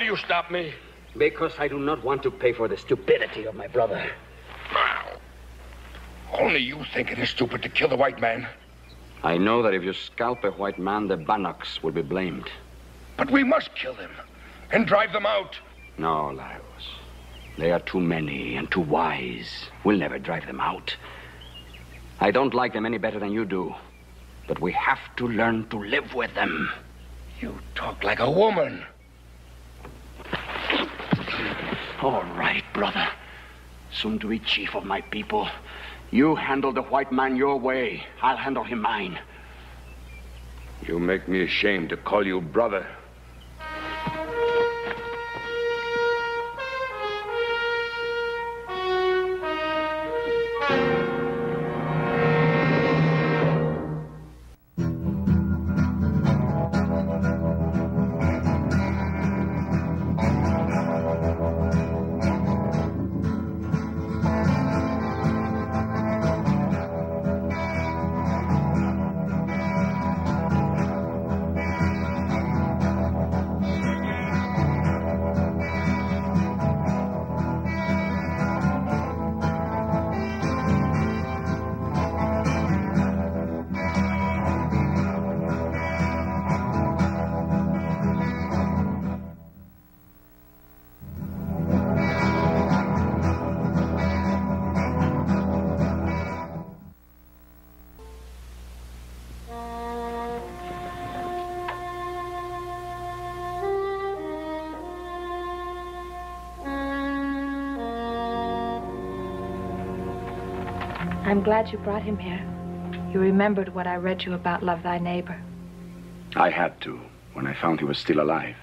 do you stop me? Because I do not want to pay for the stupidity of my brother. Only you think it is stupid to kill the white man. I know that if you scalp a white man, the Bannocks will be blamed. But we must kill them and drive them out. No, Lagos. They are too many and too wise. We'll never drive them out. I don't like them any better than you do. But we have to learn to live with them. You talk like a woman. All right, brother. Soon to be chief of my people. You handle the white man your way. I'll handle him mine. You make me ashamed to call you brother. I'm glad you brought him here. You remembered what I read you about Love Thy Neighbor. I had to, when I found he was still alive.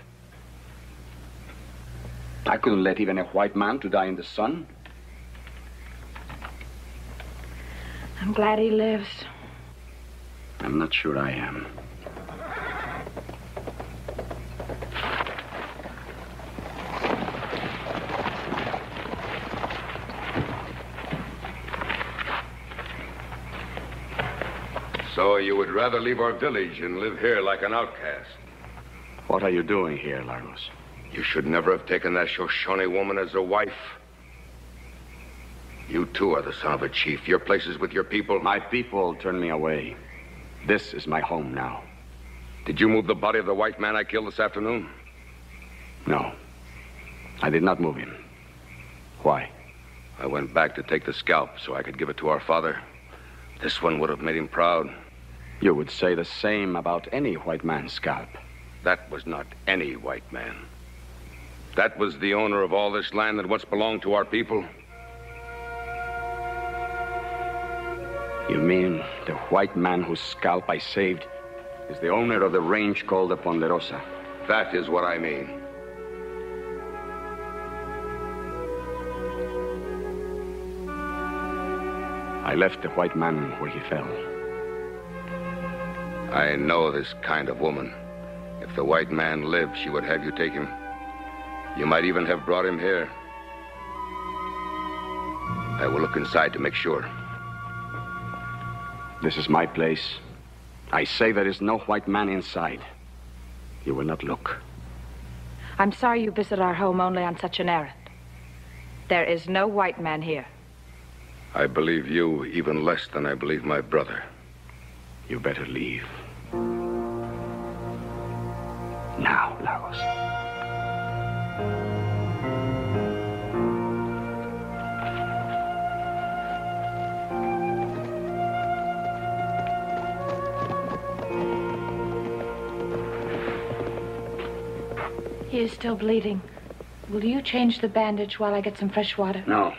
I couldn't let even a white man to die in the sun. I'm glad he lives. I'm not sure I am. So you would rather leave our village and live here like an outcast? What are you doing here, Lagos? You should never have taken that Shoshone woman as a wife. You too are the son of a chief. Your place is with your people. My people turned me away. This is my home now. Did you move the body of the white man I killed this afternoon? No. I did not move him. Why? I went back to take the scalp so I could give it to our father. This one would have made him proud. You would say the same about any white man's scalp. That was not any white man. That was the owner of all this land that once belonged to our people. You mean the white man whose scalp I saved is the owner of the range called the Ponderosa? That is what I mean. I left the white man where he fell. I know this kind of woman. If the white man lived, she would have you take him. You might even have brought him here. I will look inside to make sure. This is my place. I say there is no white man inside. You will not look. I'm sorry you visit our home only on such an errand. There is no white man here. I believe you even less than I believe my brother. You better leave. Now, Lagos. He is still bleeding. Will you change the bandage while I get some fresh water? No.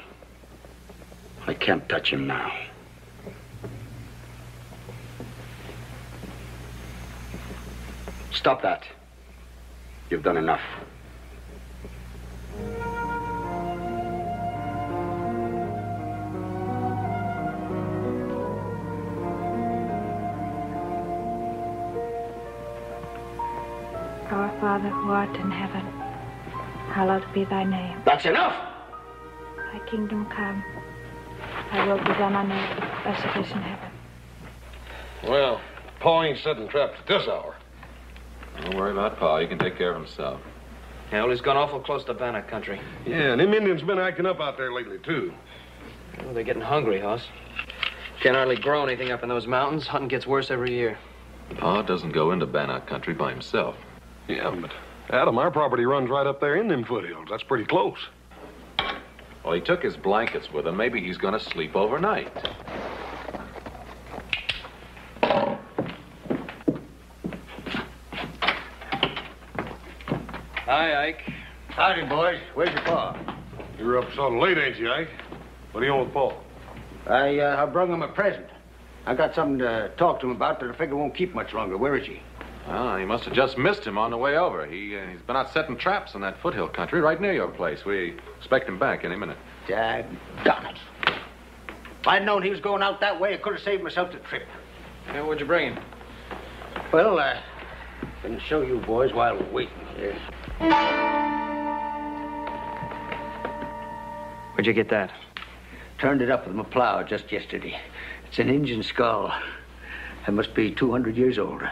I can't touch him now. Stop that. You've done enough. Our Father who art in heaven, hallowed be thy name. That's enough! Thy kingdom come. Thy will be done on earth as it is in heaven. Well, Pa ain't setting traps at this hour. Don't worry about Pa. He can take care of himself. Yeah, well, he's gone awful close to Bannock country. Yeah, and them Indians been acting up out there lately, too. Well, they're getting hungry, Hoss. Can't hardly grow anything up in those mountains. Hunting gets worse every year. Pa doesn't go into Bannock country by himself. Yeah, but Adam, our property runs right up there in them foothills. That's pretty close. Well, he took his blankets with him. Maybe he's going to sleep overnight. Hi, Ike. Howdy, boys. Where's your pa? You're up so late, ain't you, Ike? What do you want with Paul? I brung him a present. I got something to talk to him about that I figure won't keep much longer. Where is he? Well, he must have just missed him on the way over. He's been out setting traps in that foothill country right near your place. We expect him back any minute. Daggone it. If I'd known he was going out that way, I could have saved myself the trip. Yeah, what'd you bring him? Well, I can show you boys while we're waiting here. Where'd you get that? Turned it up with my plow just yesterday. It's an Injun skull. It must be 200 years old.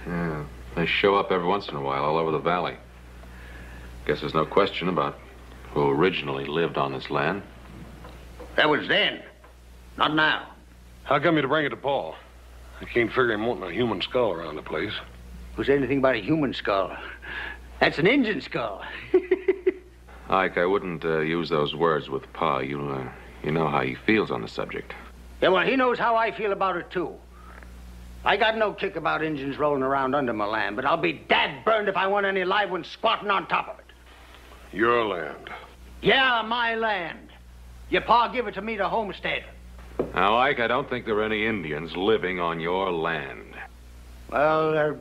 Yeah, they show up every once in a while all over the valley. Guess there's no question about who originally lived on this land. That was then, not now. How come you to bring it to Paul? I can't figure him wanting a human skull around the place. Who said anything about a human skull? That's an Injun skull. Ike, I wouldn't use those words with Pa. You know how he feels on the subject. Yeah, well, he knows how I feel about it, too. I got no kick about Injuns rolling around under my land, but I'll be dad-burned if I want any live ones squatting on top of it. Your land. Yeah, my land. Your pa give it to me to homestead. Now, Ike, I don't think there are any Indians living on your land. Well, they're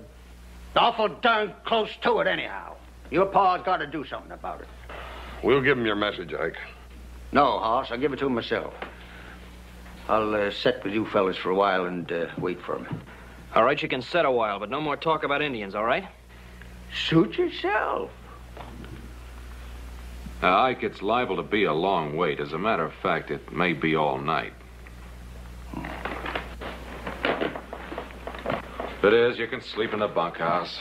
awful darn close to it anyhow. Your pa's got to do something about it. We'll give him your message, Ike. No, Hoss, I'll give it to him myself. I'll sit with you fellas for a while and wait for him. All right, you can sit a while, but no more talk about Indians, all right? Suit yourself. Ike, it's liable to be a long wait. As a matter of fact, it may be all night. If it is, you can sleep in the bunkhouse.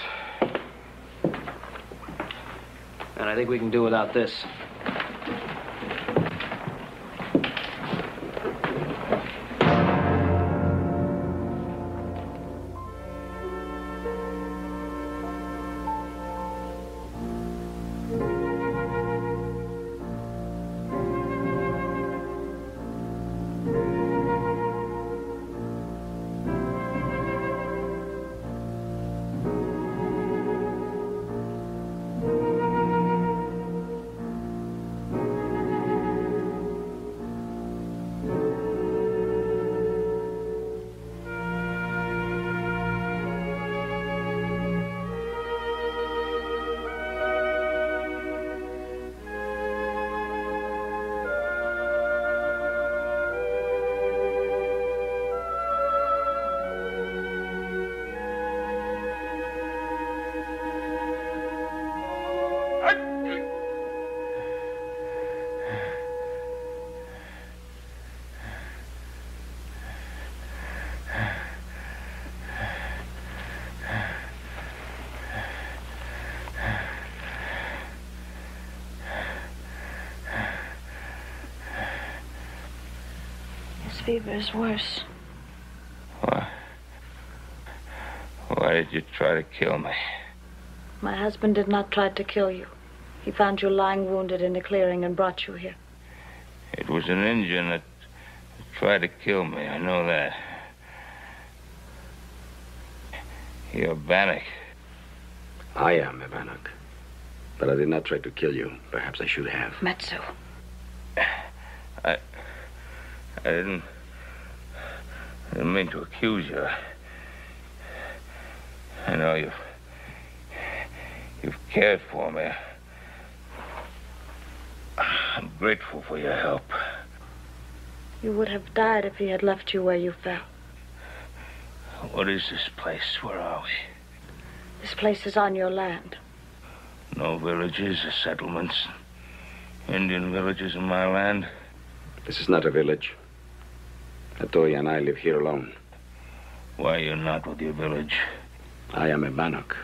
And I think we can do without this. Fever is worse. Why did you try to kill me? My husband did not try to kill you. He found you lying wounded in a clearing and brought you here. It was an Indian that tried to kill me. I know that. You're Bannock. I am a Bannock. But I did not try to kill you. Perhaps I should have. Metsu. I didn't mean to accuse you. I know you've cared for me. I'm grateful for your help. You would have died if he had left you where you fell. What is this place? Where are we? This place is on your land. No villages or settlements. Indian villages in my land. This is not a village. Atoya and I live here alone. Why are you not with your village? I am a Bannock.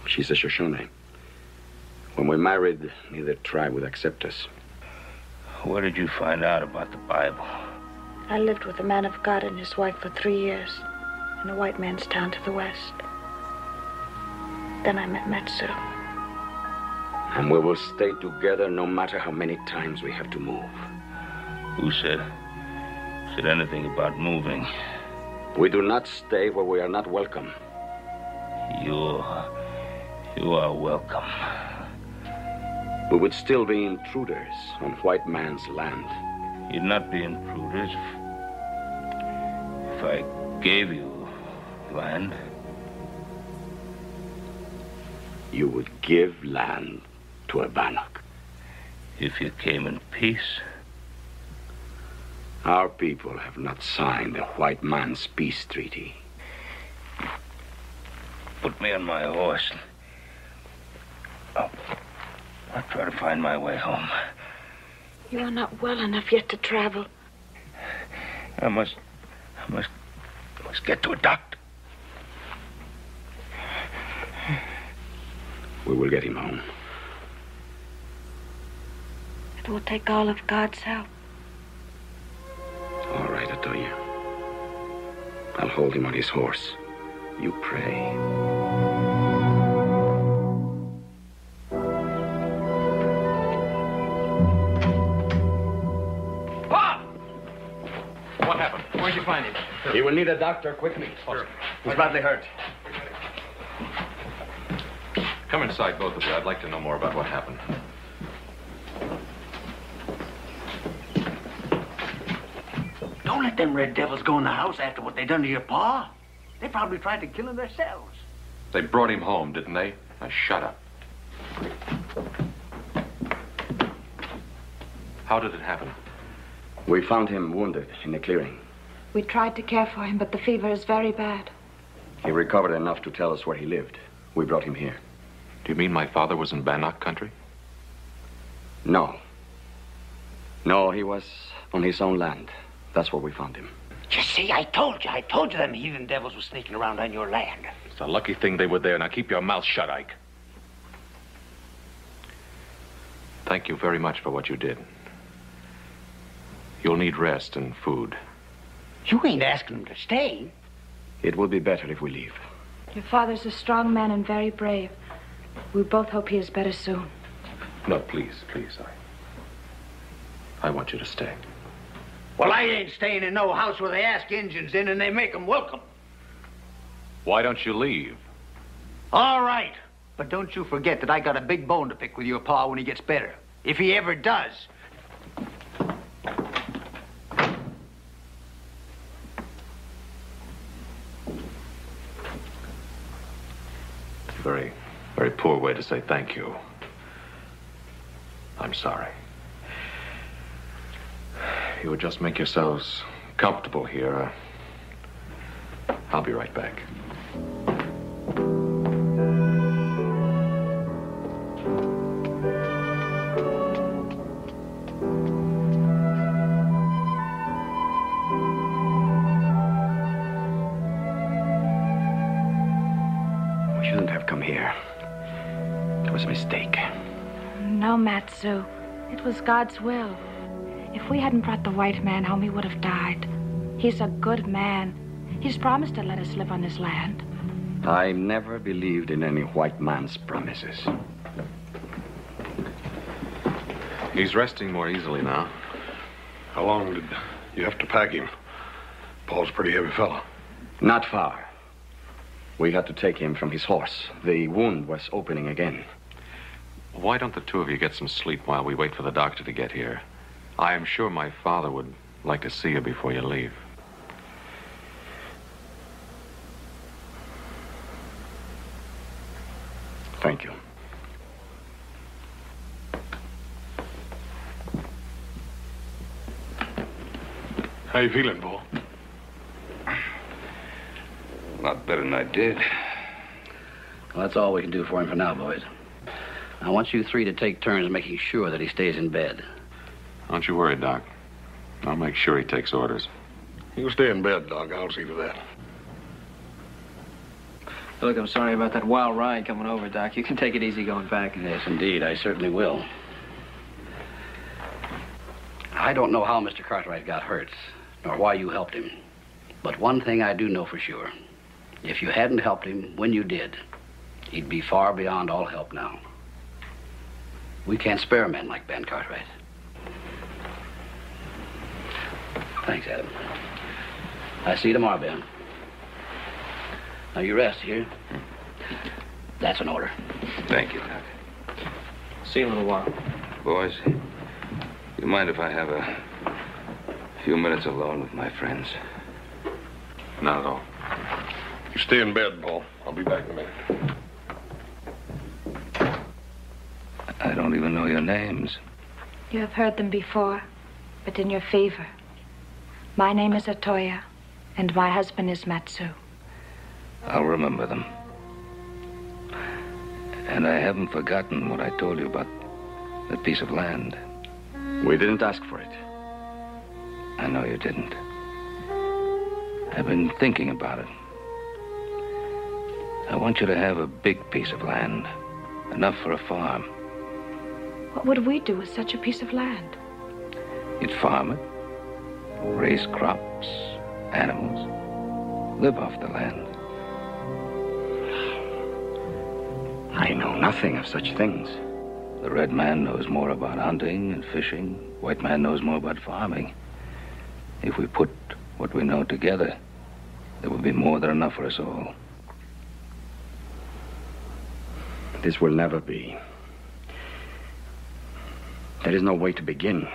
She's a Shoshone. When we married, neither tribe would accept us. Where did you find out about the Bible? I lived with a man of God and his wife for 3 years in a white man's town to the west. Then I met Matsu. And we will stay together no matter how many times we have to move. Who said anything about moving? We do not stay where we are not welcome. You are welcome. We would still be intruders on white man's land. You'd not be intruders if I gave you land. You would give land to a Bannock. If you came in peace. Our people have not signed the white man's peace treaty. Put me on my horse. I'll try to find my way home. You are not well enough yet to travel. I must get to a doctor. We will get him home. It will take all of God's help. All right, Atoya. I'll hold him on his horse. You pray. What happened? Where'd you find him? He will need a doctor quickly. Sure. He's badly hurt. Come inside, both of you. I'd like to know more about what happened. Don't let them red devils go in the house after what they done to your pa. They probably tried to kill him themselves. They brought him home, didn't they? Now, shut up. How did it happen? We found him wounded in the clearing. We tried to care for him, but the fever is very bad. He recovered enough to tell us where he lived. We brought him here. Do you mean my father was in Bannock country? No. No, he was on his own land. That's where we found him. You see, I told you them heathen devils were sneaking around on your land. It's a lucky thing they were there. Now keep your mouth shut, Ike. Thank you very much for what you did. You'll need rest and food. You ain't asking them to stay. It will be better if we leave. Your father's a strong man and very brave. We both hope he is better soon. No, please, I want you to stay. Well, I ain't staying in no house where they ask Injuns in and they make them welcome. Why don't you leave? All right. But don't you forget that I got a big bone to pick with your pa when he gets better. If he ever does. Very, very poor way to say thank you. I'm sorry. You would just make yourselves comfortable here. I'll be right back. We shouldn't have come here. It was a mistake. No, Matsu. It was God's will. If we hadn't brought the white man home, he would have died. He's a good man. He's promised to let us live on his land. I never believed in any white man's promises. He's resting more easily now. How long did you have to pack him? Paul's a pretty heavy fellow. Not far. We had to take him from his horse. The wound was opening again. Why don't the two of you get some sleep while we wait for the doctor to get here? I am sure my father would like to see you before you leave. Thank you. How you feeling, Paul? A lot better than I did. Well, that's all we can do for him for now, boys. I want you three to take turns making sure that he stays in bed. Don't you worry, Doc. I'll make sure he takes orders. You stay in bed, Doc. I'll see to that. Look, I'm sorry about that wild ride coming over, Doc. You can take it easy going back. Yes, indeed. I certainly will. I don't know how Mr. Cartwright got hurt, nor why you helped him. But one thing I do know for sure. If you hadn't helped him when you did, he'd be far beyond all help now. We can't spare men like Ben Cartwright. Thanks, Adam. I'll see you tomorrow, Ben. Now, you rest here. That's an order. Thank you, Doc. See you in a little while. Boys, you mind if I have a few minutes alone with my friends? Not at all. You stay in bed, Paul. I'll be back in a minute. I don't even know your names. You have heard them before, but in your favor. My name is Atoya, and my husband is Matsu. I'll remember them. And I haven't forgotten what I told you about that piece of land. We didn't ask for it. I know you didn't. I've been thinking about it. I want you to have a big piece of land, enough for a farm. What would we do with such a piece of land? You'd farm it, raise crops, animals, live off the land. I know nothing of such things. The red man knows more about hunting and fishing. White man knows more about farming. If we put what we know together, there will be more than enough for us all. This will never be. There is no way to begin.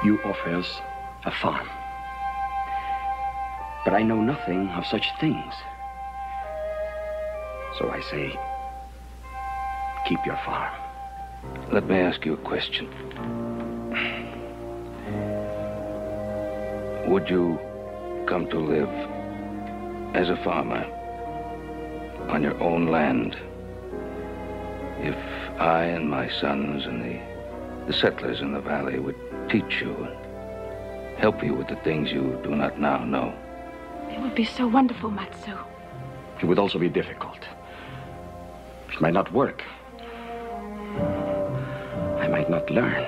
You offer us a farm. But I know nothing of such things. So I say, keep your farm. Let me ask you a question. Would you come to live as a farmer on your own land if I and my sons and the settlers in the valley would teach you and help you with the things you do not now know? It would be so wonderful, Matsu. It would also be difficult. It might not work. I might not learn.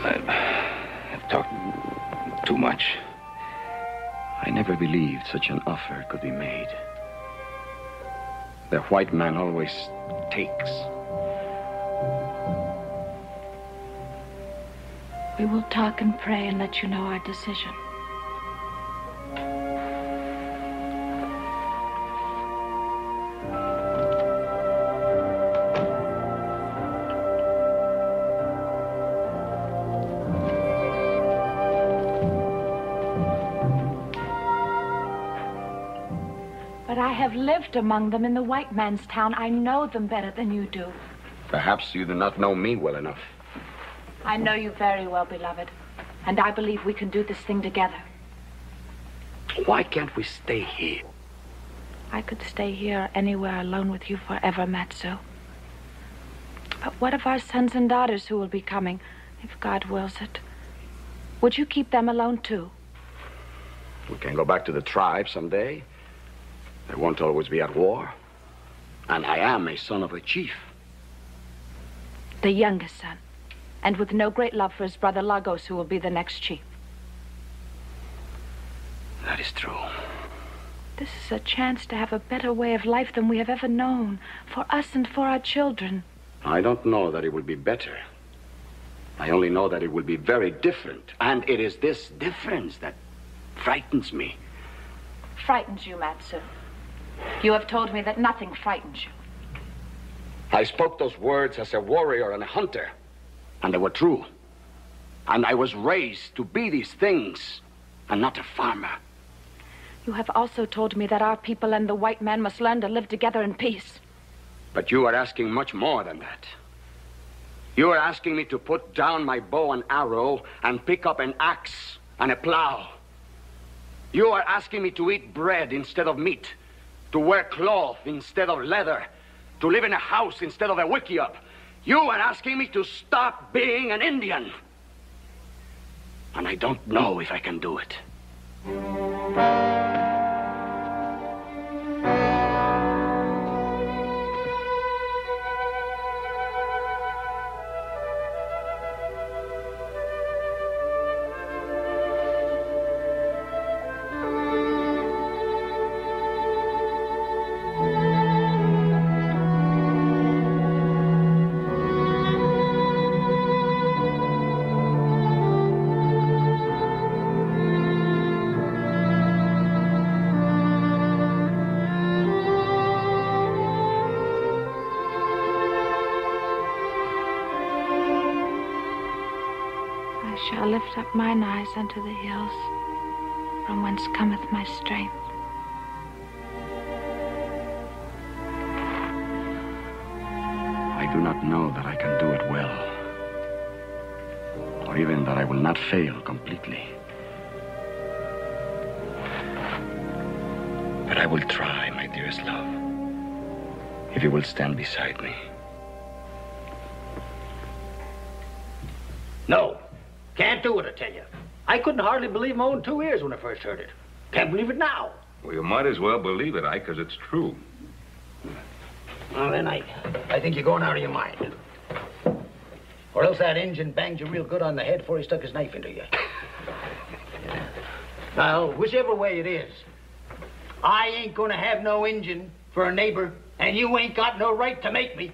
I've talked too much. I never believed such an offer could be made. The white man always takes. We will talk and pray and let you know our decision. I have lived among them in the white man's town. I know them better than you do. Perhaps you do not know me well enough. I know you very well, beloved. And I believe we can do this thing together. Why can't we stay here? I could stay here anywhere alone with you forever, Matsu. But what of our sons and daughters who will be coming, if God wills it? Would you keep them alone, too? We can go back to the tribe someday. They won't always be at war. And I am a son of a chief. The youngest son. And with no great love for his brother Lagos, who will be the next chief. That is true. This is a chance to have a better way of life than we have ever known. For us and for our children. I don't know that it will be better. I only know that it will be very different. And it is this difference that frightens me. Frightens you, Matsu? You have told me that nothing frightens you. I spoke those words as a warrior and a hunter, and they were true. And I was raised to be these things, and not a farmer. You have also told me that our people and the white man must learn to live together in peace. But you are asking much more than that. You are asking me to put down my bow and arrow and pick up an axe and a plow. You are asking me to eat bread instead of meat, to wear cloth instead of leather, to live in a house instead of a wickiup. You are asking me to stop being an Indian. And I don't know if I can do it. I shall lift up mine eyes unto the hills, from whence cometh my strength. I do not know that I can do it well, or even that I will not fail completely. But I will try, my dearest love, if you will stand beside me. No. Can't do it, I tell you. I couldn't hardly believe my own 2 ears when I first heard it. Can't believe it now. Well, you might as well believe it, Ike, because it's true. Well, then I think you're going out of your mind. Or else that Injun banged you real good on the head before he stuck his knife into you. Well, whichever way it is, I ain't gonna have no Injun for a neighbor, and you ain't got no right to make me.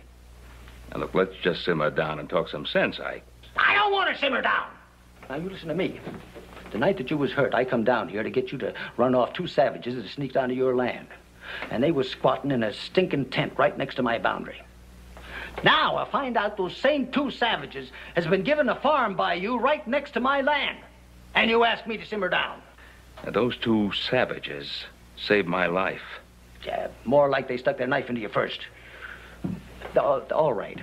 Now, look, let's just simmer down and talk some sense, Ike. I don't want to simmer down. Now, you listen to me. The night that you was hurt, I come down here to get you to run off 2 savages that sneaked onto your land. And they was squatting in a stinking tent right next to my boundary. Now, I find out those same 2 savages has been given a farm by you right next to my land. And you ask me to simmer down. Now, those 2 savages saved my life. Yeah, more like they stuck their knife into you first. All right.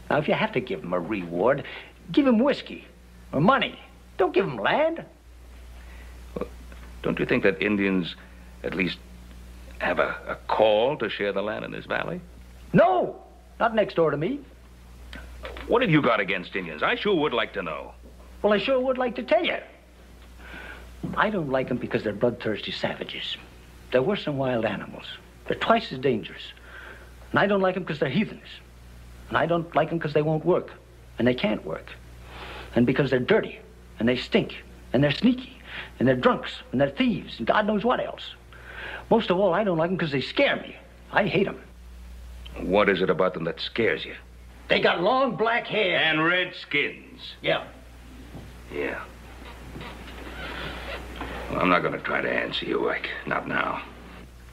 Now, if you have to give them a reward, give them whiskey or money. Don't give them land. Well, don't you think that Indians at least have a call to share the land in this valley? No, not next door to me. What have you got against Indians? I sure would like to know. Well, I sure would like to tell you. I don't like them because they're bloodthirsty savages. They're worse than wild animals. They're twice as dangerous. And I don't like them because they're heathens. And I don't like them because they won't work. And they can't work. And because they're dirty. And they stink. And they're sneaky. And they're drunks. And they're thieves. And God knows what else. Most of all, I don't like them because they scare me. I hate them. What is it about them that scares you? They got long black hair. And red skins. Yeah. Yeah. Well, I'm not going to try to answer you, Ike. Not now.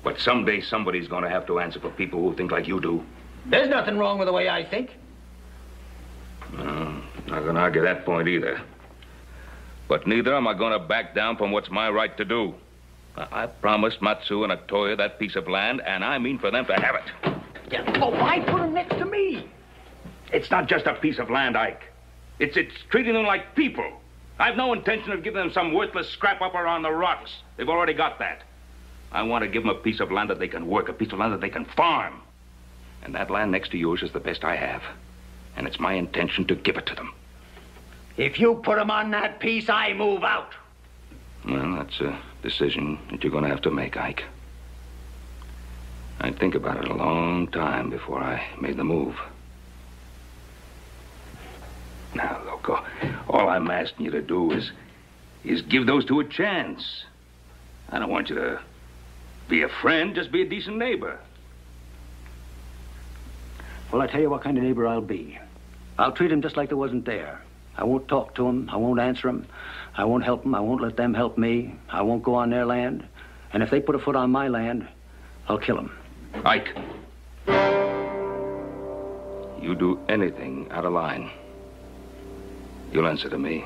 But someday somebody's going to have to answer for people who think like you do. There's nothing wrong with the way I think. No, not going to argue that point either. But neither am I going to back down from what's my right to do. I promised Matsu and Atoya that piece of land, and I mean for them to have it. Yeah. Oh, why put them next to me? It's not just a piece of land, Ike. It's treating them like people. I've no intention of giving them some worthless scrap up around the rocks. They've already got that. I want to give them a piece of land that they can work, a piece of land that they can farm. And that land next to yours is the best I have. And it's my intention to give it to them. If you put them on that piece, I move out. Well, that's a decision that you're going to have to make, Ike. I'd think about it a long time before I made the move. Now, look, all I'm asking you to do is give those 2 a chance. I don't want you to be a friend, just be a decent neighbor. Well, I tell you what kind of neighbor I'll be. I'll treat him just like they wasn't there. I won't talk to him. I won't answer him. I won't help them. I won't let them help me. I won't go on their land. And if they put a foot on my land, I'll kill them. Ike, you do anything out of line, you'll answer to me.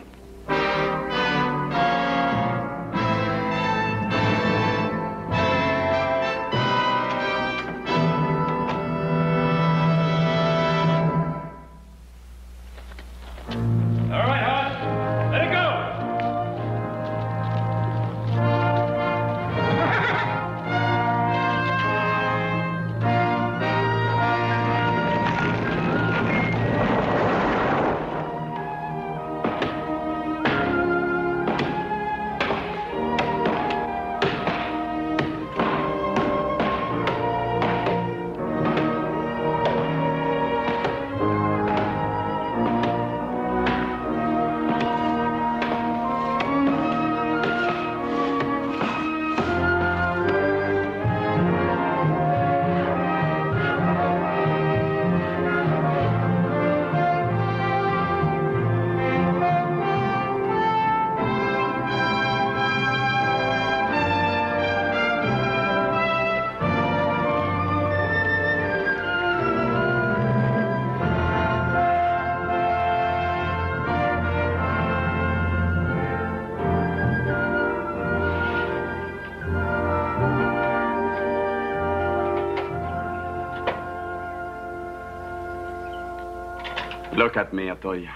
Look at me, Atoya.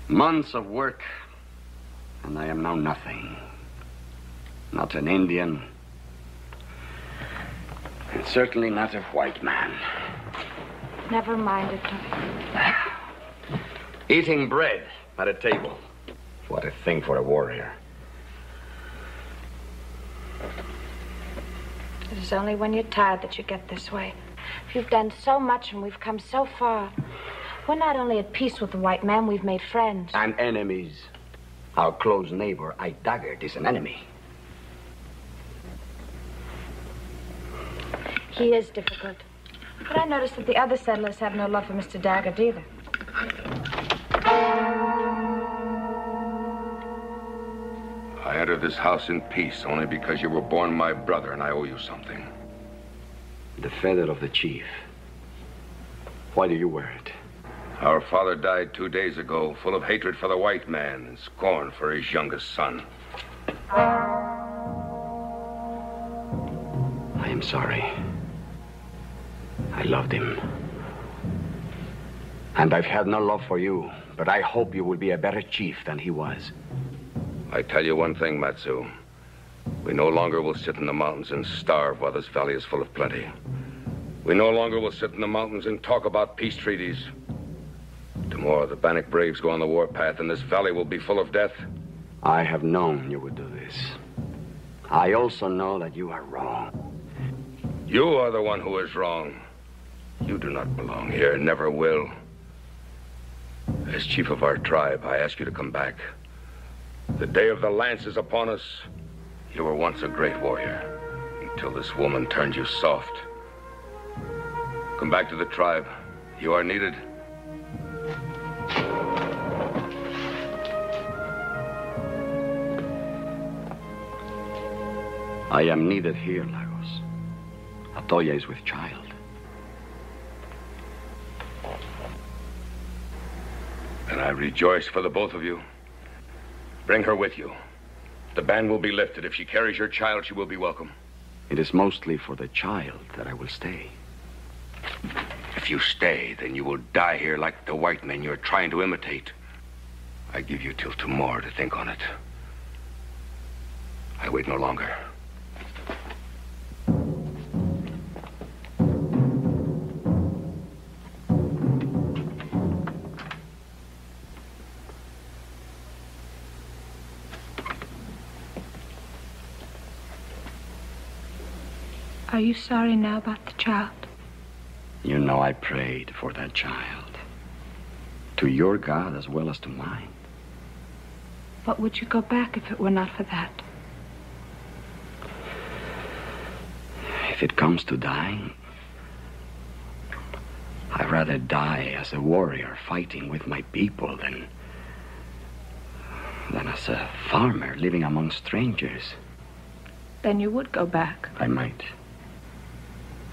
Months of work, and I am now nothing. Not an Indian, and certainly not a white man. Never mind, Atoya. Eating bread at a table. What a thing for a warrior. It is only when you're tired that you get this way. If you've done so much and we've come so far, we're not only at peace with the white man, we've made friends. And enemies. Our close neighbor, Ike Daggett, is an enemy. He is difficult. But I noticed that the other settlers have no love for Mr. Daggett either. I entered this house in peace only because you were born my brother and I owe you something. The feather of the chief. Why do you wear it? Our father died 2 days ago, full of hatred for the white man and scorn for his youngest son. I am sorry. I loved him. And I've had no love for you, but I hope you will be a better chief than he was. I tell you one thing, Matsu. We no longer will sit in the mountains and starve while this valley is full of plenty. We no longer will sit in the mountains and talk about peace treaties. Tomorrow, the Bannock braves go on the warpath, and this valley will be full of death. I have known you would do this. I also know that you are wrong. You are the one who is wrong. You do not belong here, never will. As chief of our tribe, I ask you to come back. The day of the lance is upon us. You were once a great warrior, until this woman turned you soft. Come back to the tribe. You are needed. I am needed here, Lagos. Atoya is with child. And I rejoice for the both of you. Bring her with you. The ban will be lifted. If she carries your child, she will be welcome. It is mostly for the child that I will stay. If you stay, then you will die here like the white men you're trying to imitate. I give you till tomorrow to think on it. I wait no longer. Are you sorry now about the child? You know I prayed for that child. To your God as well as to mine. But would you go back if it were not for that? If it comes to dying, I'd rather die as a warrior fighting with my people than as a farmer living among strangers. Then you would go back. I might.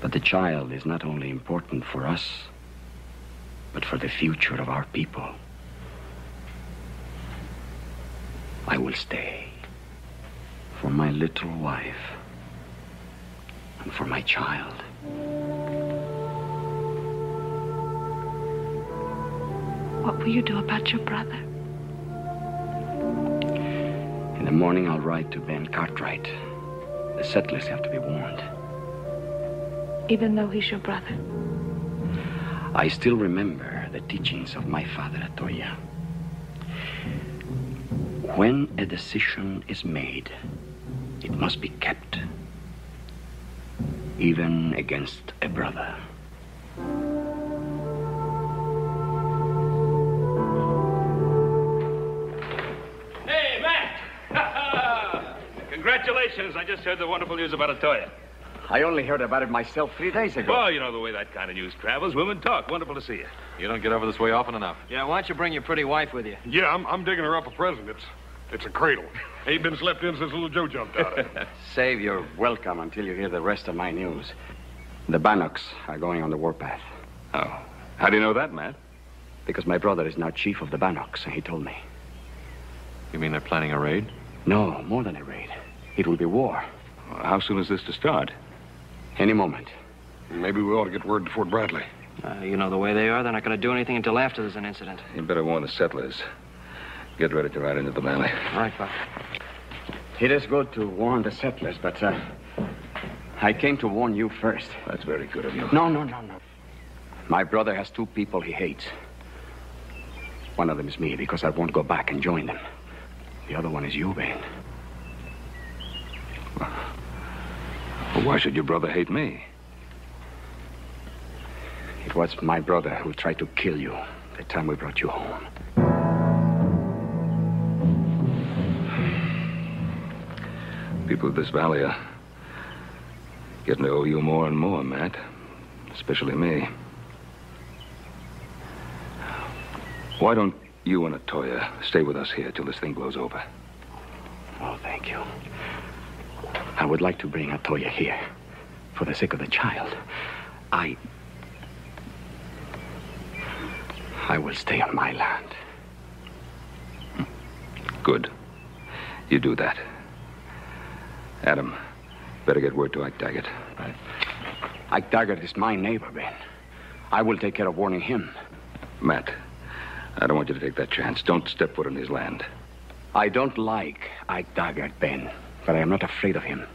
But the child is not only important for us, but for the future of our people. I will stay for my little wife and for my child. What will you do about your brother? In the morning, I'll ride to Ben Cartwright. The settlers have to be warned. Even though he's your brother? I still remember the teachings of my father, Atoya. When a decision is made, it must be kept, even against a brother. Hey, Matt! Congratulations. I just heard the wonderful news about Atoya. I only heard about it myself 3 days ago. Well, you know the way that kind of news travels. Women talk. Wonderful to see you. You don't get over this way often enough. Yeah, why don't you bring your pretty wife with you? Yeah, I'm digging her up a present. It's a cradle. Ain't been slept in since little Joe jumped out of it. Save your welcome until you hear the rest of my news. The Bannocks are going on the warpath. Oh. How do you know that, Matt? Because my brother is now chief of the Bannocks, and he told me. You mean they're planning a raid? No, more than a raid. It will be war. How soon is this to start? Any moment. Maybe we ought to get word to Fort Bradley. You know the way they are. They're not going to do anything until after there's an incident. You better warn the settlers. Get ready to ride into the valley. All right, Buck. It is good to warn the settlers, but I came to warn you first. That's very good of you. No. My brother has two people he hates. One of them is me, because I won't go back and join them. The other one is you, Ben. Well, why should your brother hate me? It was my brother who tried to kill you the time we brought you home. People of this valley are getting to owe you more and more, Matt. Especially me. Why don't you and Atoya stay with us here till this thing blows over? Oh, thank you. I would like to bring Atoya here for the sake of the child. I will stay on my land. Good. You do that. Adam, better get word to Ike Daggett. Right. Ike Daggett is my neighbor, Ben. I will take care of warning him. Matt, I don't want you to take that chance. Don't step foot on his land. I don't like Ike Daggett, Ben, but I am not afraid of him.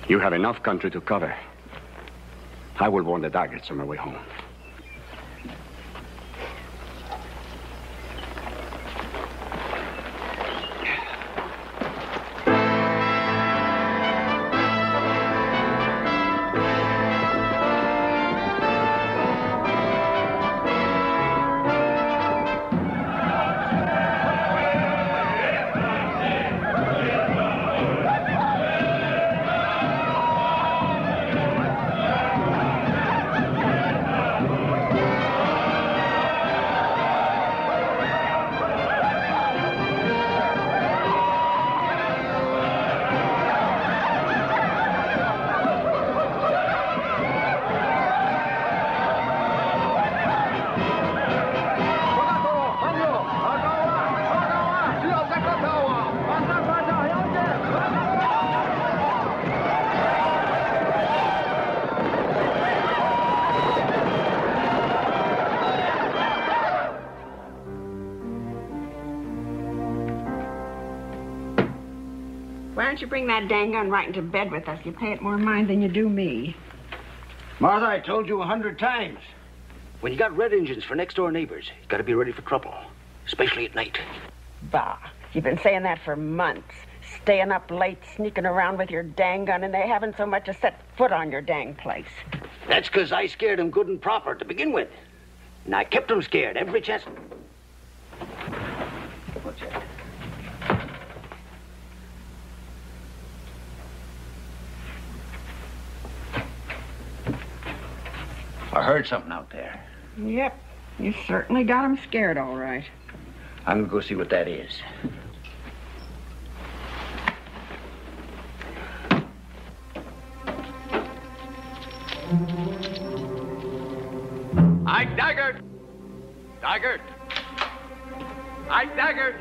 You have enough country to cover. I will warn the Daggetts on my way home. Why don't you bring that dang gun right into bed with us? You pay it more mind than you do me. Martha, I told you 100 times. When you got red engines for next-door neighbors, you got to be ready for trouble, especially at night. Bah, you've been saying that for months. Staying up late, sneaking around with your dang gun, and they haven't so much as set foot on your dang place. That's because I scared them good and proper to begin with. And I kept them scared every chance. What's that? I heard something out there. Yep, you certainly got them scared, all right. I'm gonna go see what that is. Ike Daggett! Daggett! Ike Daggett!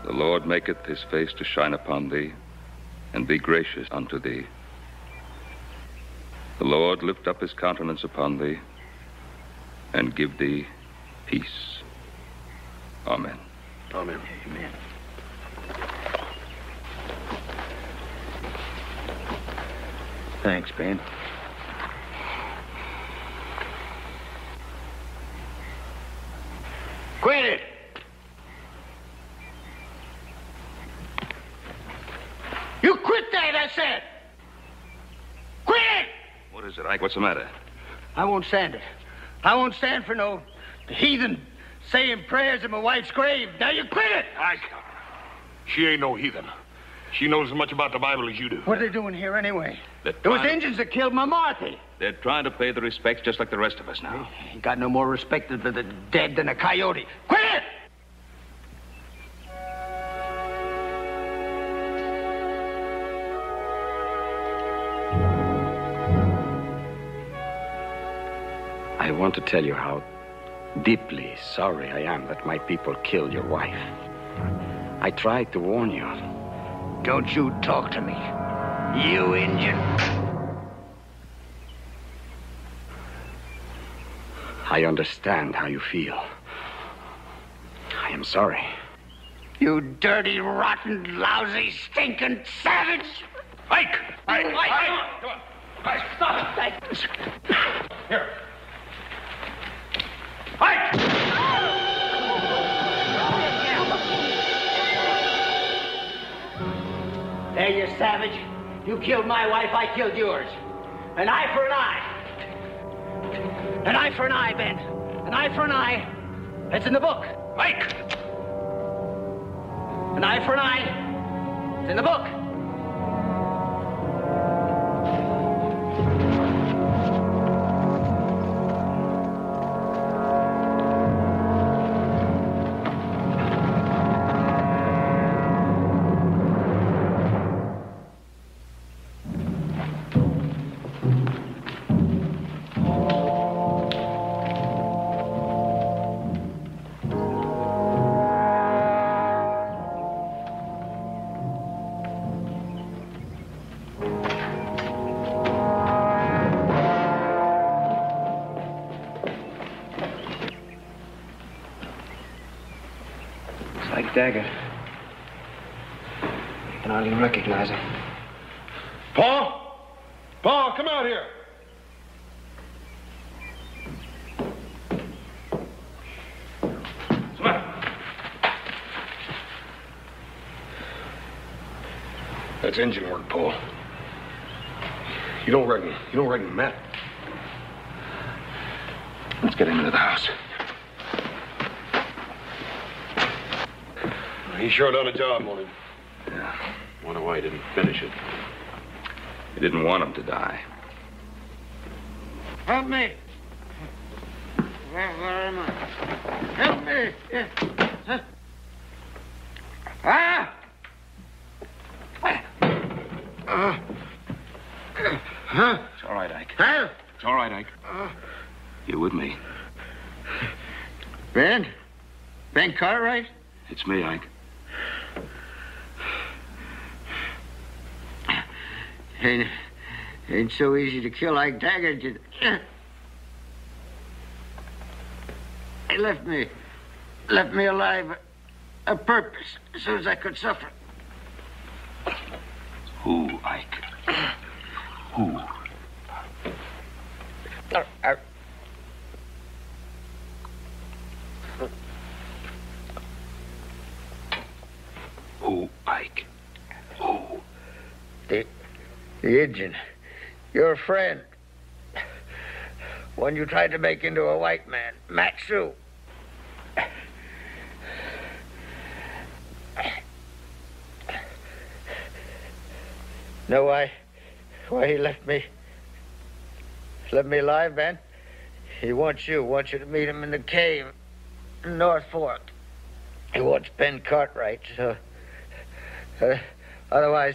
The Lord maketh his face to shine upon thee, and be gracious unto thee. The Lord lift up his countenance upon thee, and give thee peace. Amen. Amen. Amen. Thanks, Ben. Quit it! You quit that, I said! Quit it! What is it, Ike? What's the matter? I won't stand it. I won't stand for no heathen saying prayers at my wife's grave. Now you quit it! Ike, she ain't no heathen. She knows as much about the Bible as you do. What are they doing here anyway? They're It was trying- Indians that killed my Marthy. They're trying to pay the respects just like the rest of us now. He got no more respect for the dead than a coyote. Quit it! I want to tell you how deeply sorry I am that my people killed your wife. I tried to warn you. Don't you talk to me, you Indian. I understand how you feel. I am sorry. You dirty, rotten, lousy, stinking savage! Ike! Ike! Come on! Ike, stop it! Here. Ike! There, you savage. You killed my wife, I killed yours. An eye for an eye. An eye for an eye, Ben. An eye for an eye. That's in the book. Ike! An eye for an eye. It's in the book. Like Daggett. I can hardly recognize him. Paul? Paul, come out here. Come on. That's engine work, Paul. You don't reckon Matt? Let's get him into the house. He sure done a job on him. Yeah. Wonder why he didn't finish it. He didn't want him to die. Help me. Where am I? Help me. Yeah. Huh? Ah! Huh? It's all right, Ike. Huh? It's all right, Ike. You with me? Ben? Ben Cartwright? It's me, Ike. Ain't so easy to kill Ike Daggett. He left me alive a purpose so as I could suffer. Who, Ike? Who? Who, Ike? Who? The Indian. Your friend. One you tried to make into a white man. Matt Sue. Know why he left me alive, Ben? He wants you to meet him in the cave in North Fork. He wants Ben Cartwright, so otherwise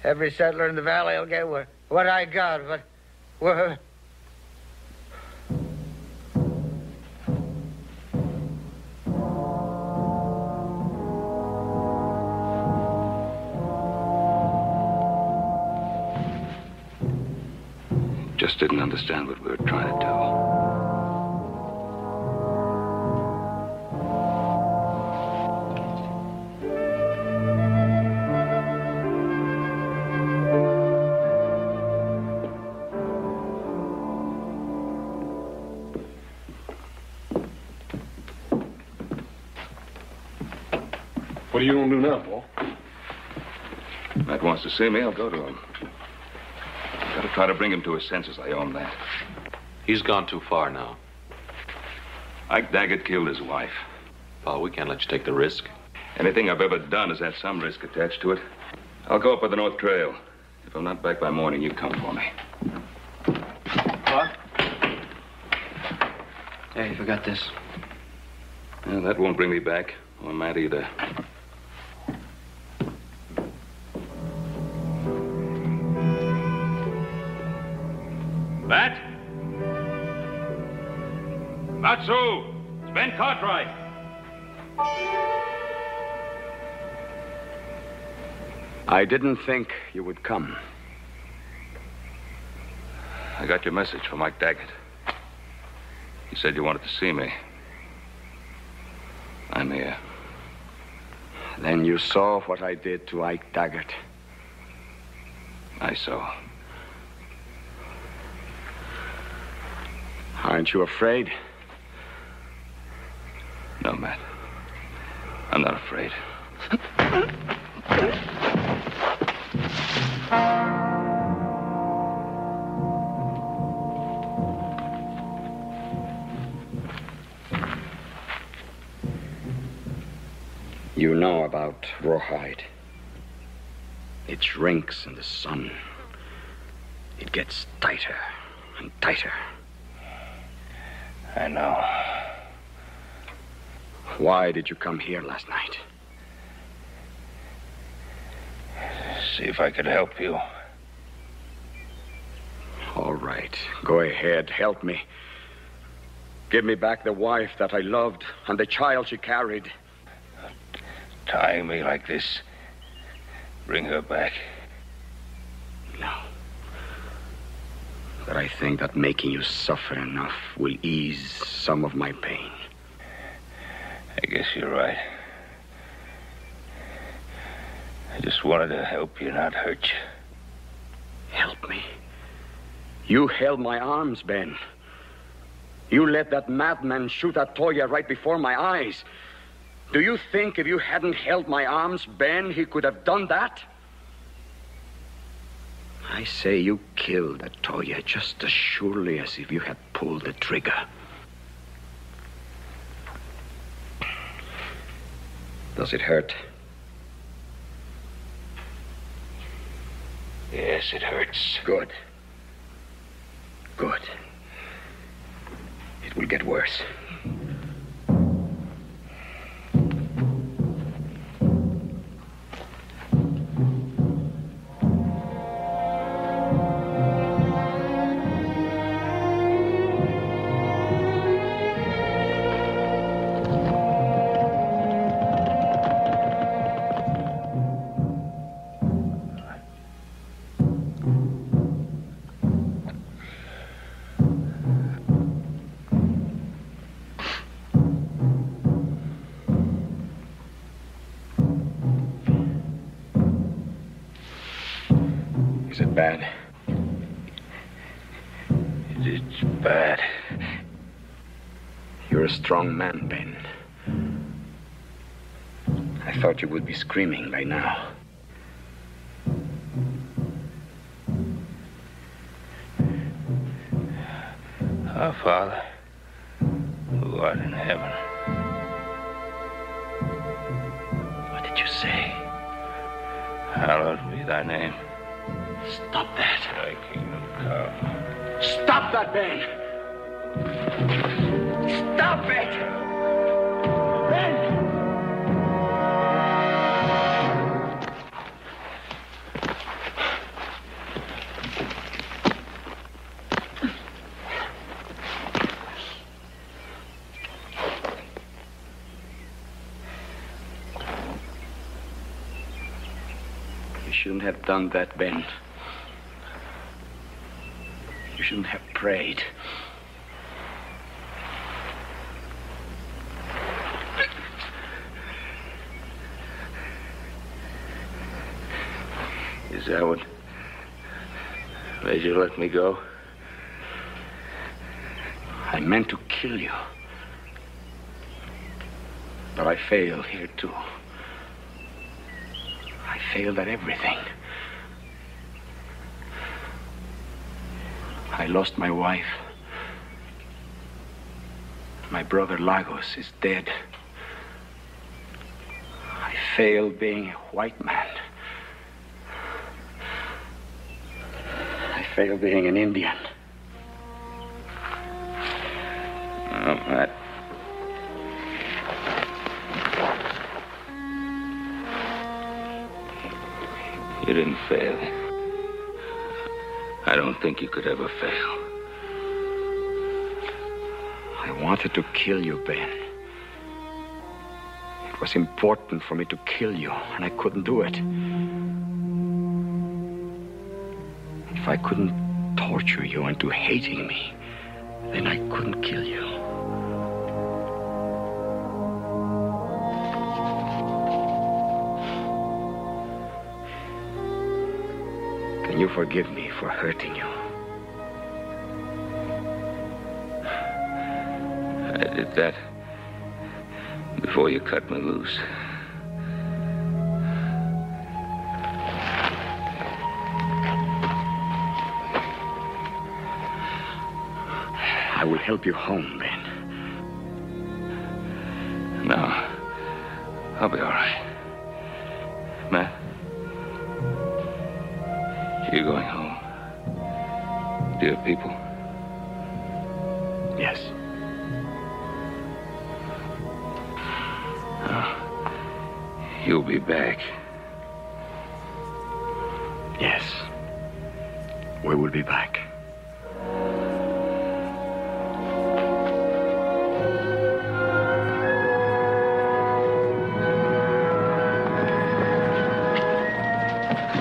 every settler in the valley will get what I got, but Just didn't understand what we were trying to do. What are you gonna do now, Paul? Matt wants to see me, I'll go to him. Gotta try to bring him to his senses, I own that. He's gone too far now. Ike Daggett killed his wife. Paul, we can't let you take the risk. Anything I've ever done has had some risk attached to it. I'll go up with the North Trail. If I'm not back by morning, you come for me. What? Hey, you forgot this. Well, that won't bring me back. Or Matt either. Matt? Matsu! It's Ben Cartwright. I didn't think you would come. I got your message from Mike Daggett. He said you wanted to see me. I'm here. Then you saw what I did to Ike Daggett. I saw. Aren't you afraid? No, Matt. I'm not afraid. You know about rawhide. It shrinks in the sun. It gets tighter and tighter. I know. Why did you come here last night? See if I could help you. All right. Go ahead. Help me. Give me back the wife that I loved and the child she carried. Tying me like this. Bring her back. No. But I think that making you suffer enough will ease some of my pain. I guess you're right. I just wanted to help you, not hurt you. Help me? You held my arms, Ben. You let that madman shoot at Toya right before my eyes. Do you think if you hadn't held my arms, Ben, he could have done that? I say you killed Toya just as surely as if you had pulled the trigger. Does it hurt? Yes, it hurts. Good. Good. It will get worse. Is it bad? It's bad. You're a strong man, Ben. I thought you would be screaming by now. Our Father, who art in heaven. What did you say? Hallowed be thy name. Stop that. Thy kingdom come. Stop that, Ben! Stop it! Ben! You shouldn't have done that, Ben. You shouldn't have prayed. Is that what made you let me go? I meant to kill you. But I failed here, too. I failed at everything. I lost my wife. My brother Lagos is dead. I failed being a white man. I failed being an Indian. Oh, Matt. You didn't fail. I don't think you could ever fail. I wanted to kill you, Ben. It was important for me to kill you, and I couldn't do it. If I couldn't torture you into hating me, then I couldn't kill you. Can you forgive me for hurting you? I did that before you cut me loose. I will help you home, Ben. No. I'll be all right. Matt? You're going home. Dear people? Yes. You'll be back. Yes. We will be back.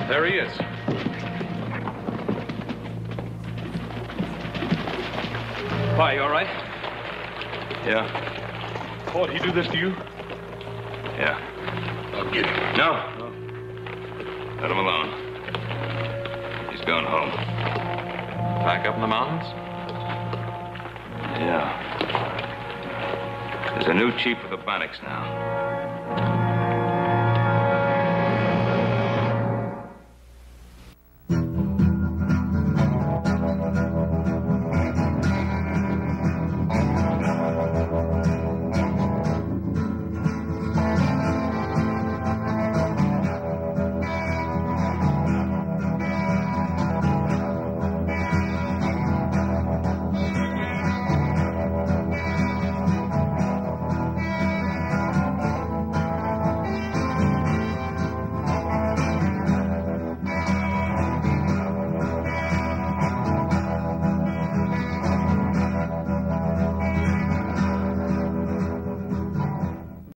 There he is. Pa, you all right? Yeah. Paul, did he do this to you? Yeah. I'll get him. No. Let him alone. He's going home. Back up in the mountains? Yeah. There's a new chief of the Bannocks now.